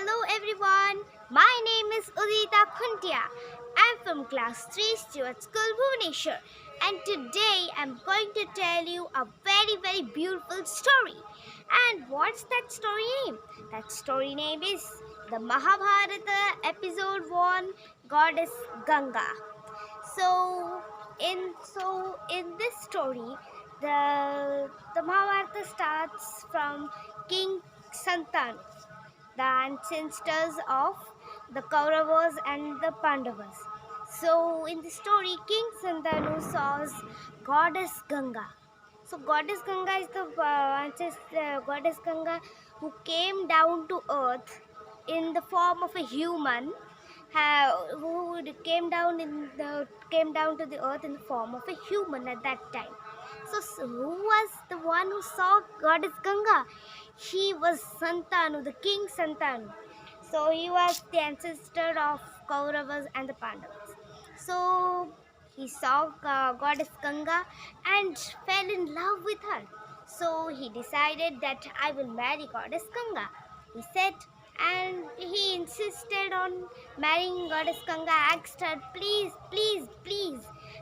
Hello everyone, my name is Udita Khuntia. I'm from class 3 Stewart School Bhubaneswar, and today I'm going to tell you a very beautiful story. And what's that story name? That story name is the Mahabharata episode 1, Goddess Ganga. So in this story, the Mahabharata starts from King Santanu, the ancestors of the Kauravas and the Pandavas. So, in the story, King Santanu saws Goddess Ganga. So, Goddess Ganga is the Goddess Ganga who came down to earth in the form of a human, who came down to the earth in the form of a human at that time. So who was the one who saw Goddess Ganga? He was Santanu, the king Santanu. So he was the ancestor of Kauravas and the Pandavas. So he saw Goddess Ganga and fell in love with her. So he decided that I will marry Goddess Ganga, he said, and he insisted on marrying Goddess Ganga, asked her, please,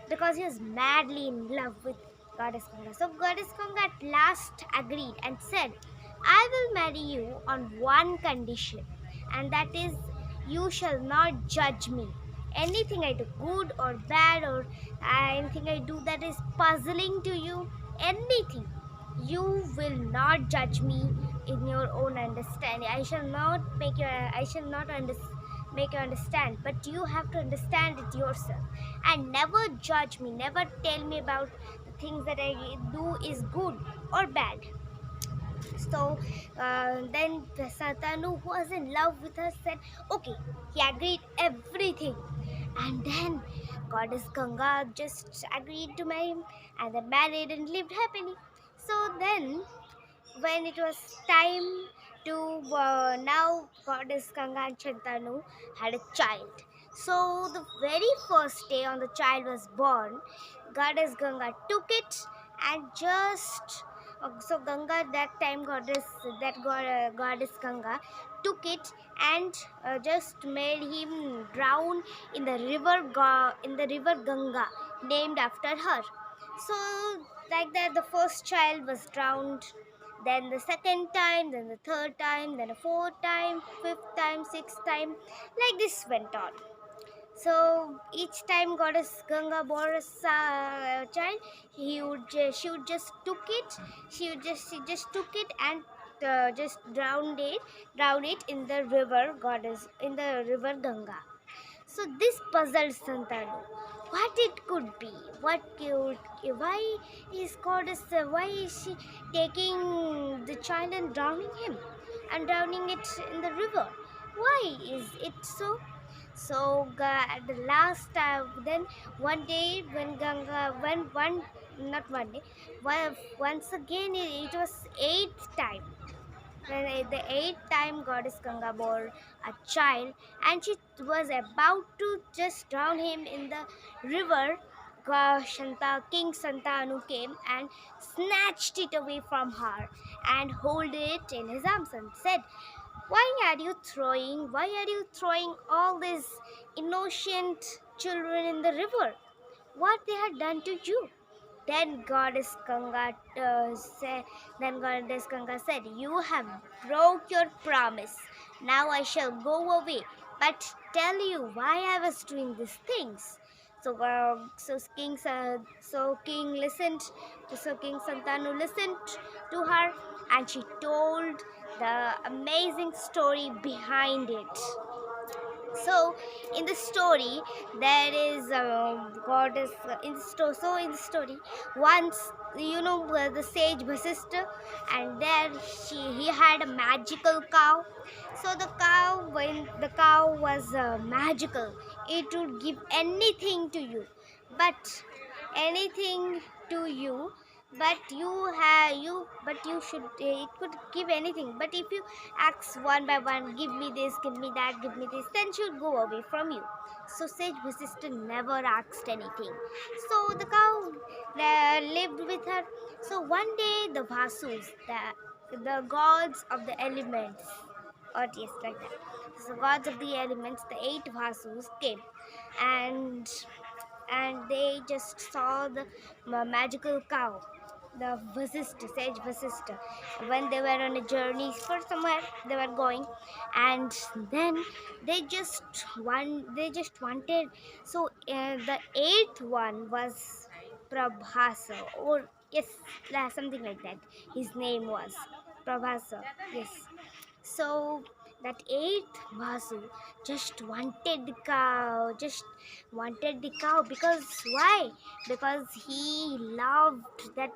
because he was madly in love with Goddess Ganga. So Goddess Ganga at last agreed and said, I will marry you on one condition, and that is you shall not judge me. Anything I do, good or bad, or anything I do that is puzzling to you, anything, you will not judge me in your own understanding. I shall not make you understand, but you have to understand it yourself. And never judge me, never tell me about the things that I do is good or bad. So then Santanu, who was in love with her, said, okay, he agreed everything. And then Goddess Ganga just agreed to marry him, and they married and lived happily. So then, when it was time to now Goddess Ganga and Shantanu had a child. So the very first day on the child was born, Goddess Ganga took it and just so Ganga that time Goddess Ganga took it and just made him drown in the river Ganga, named after her. So like that, the first child was drowned, then the second time, then the third time, then a fourth time, fifth time, sixth time, like this went on. So each time Goddess Ganga bore a child, she would just took it, she just took it and just drowned it in the river Ganga. So this puzzled Santanu. What it could be? Why is goddess? Why is she taking the child and drowning him, and drowning it in the river? Why is it so? So at the last time, then one day when Ganga, when one not one day, once again it was eighth time. When at the eighth time Goddess Ganga bore a child, and she was about to just drown him in the river, King Santanu came and snatched it away from her and held it in his arms and said, why are you throwing all these innocent children in the river? What they had done to you? Then Goddess Ganga said, you have broke your promise. Now I shall go away. But tell you why I was doing these things. So King Santanu listened to her, and she told the amazing story behind it. So in the story, there is a goddess in the story, once the sage Vasishtha, and there he had a magical cow. So when the cow was magical, it would give anything to you, but anything to you but you should it could give anything, but if you ask one by one, give me this, give me that, give me this, then she would go away from you. So sage Vasishtha never asked anything, so the cow lived with her. So one day the Vasus, the gods of the elements, earth, yes, like that. So gods of the elements, the eight Vasus came, and they just saw the magical cow, the Vasista, sage Vasista, when they were on a journey for somewhere they were going, and then they just wanted. So the eighth one was Prabhasa, or yes, something like that. His name was Prabhasa. Yes. So that eighth Vasu just wanted the cow, just wanted the cow, because why? Because he loved that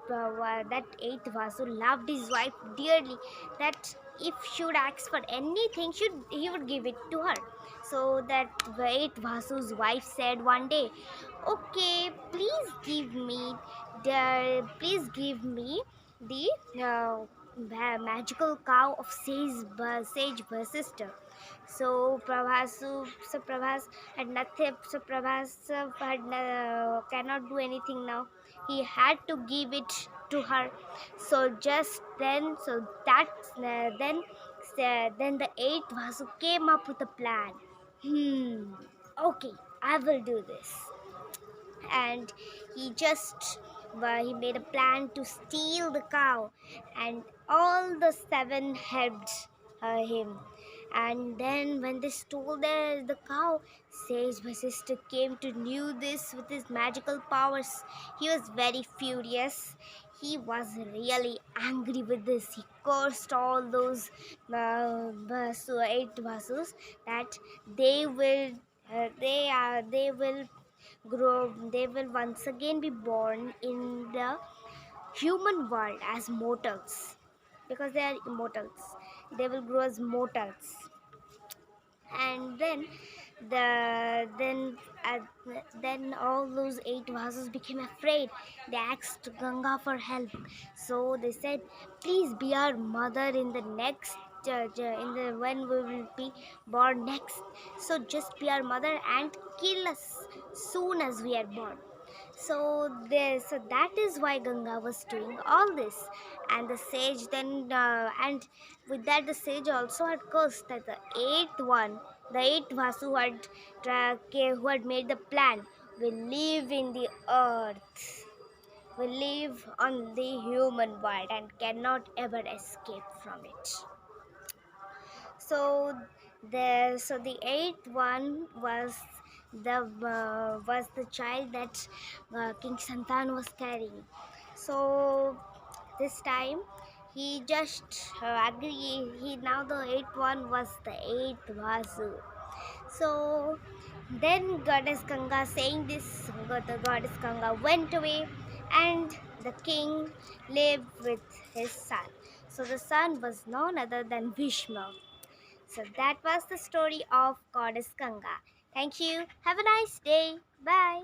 eighth Vasu loved his wife dearly. That if she would ask for anything, he would give it to her. So that eighth Vasu's wife said one day, "Okay, please give me the magical cow of sage sister." So Prabhas had nothing. So Prabhas cannot do anything now. He had to give it to her. So just then, so that then the eighth Vasu came up with a plan. Okay, I will do this. And he just he made a plan to steal the cow, and all the seven helped him. And then when they stole the cow, Sage my sister came to knew this with his magical powers. He was very furious. He was really angry with this. He cursed all those eight vasus that they will they will grow, they will once again be born in the human world as mortals, because they are immortals. They will grow as mortals. And then the then all those eight vases became afraid. They asked Ganga for help. So they said, "Please be our mother in the next in the when we will be born next. So just be our mother and kill us soon as we are born." So that is why Ganga was doing all this. And the sage then and with that the sage also had cursed that the eighth Vasu who had made the plan, will live in the earth, will live on the human world and cannot ever escape from it. So the eighth one was the child that King Santan was carrying. So this time he just agree. He now the eighth one was the eighth Vasu. So then Goddess Ganga, saying this, the Goddess Ganga went away, and the king lived with his son. So the son was none other than Bhishma. So that was the story of Goddess Ganga. Thank you. Have a nice day. Bye.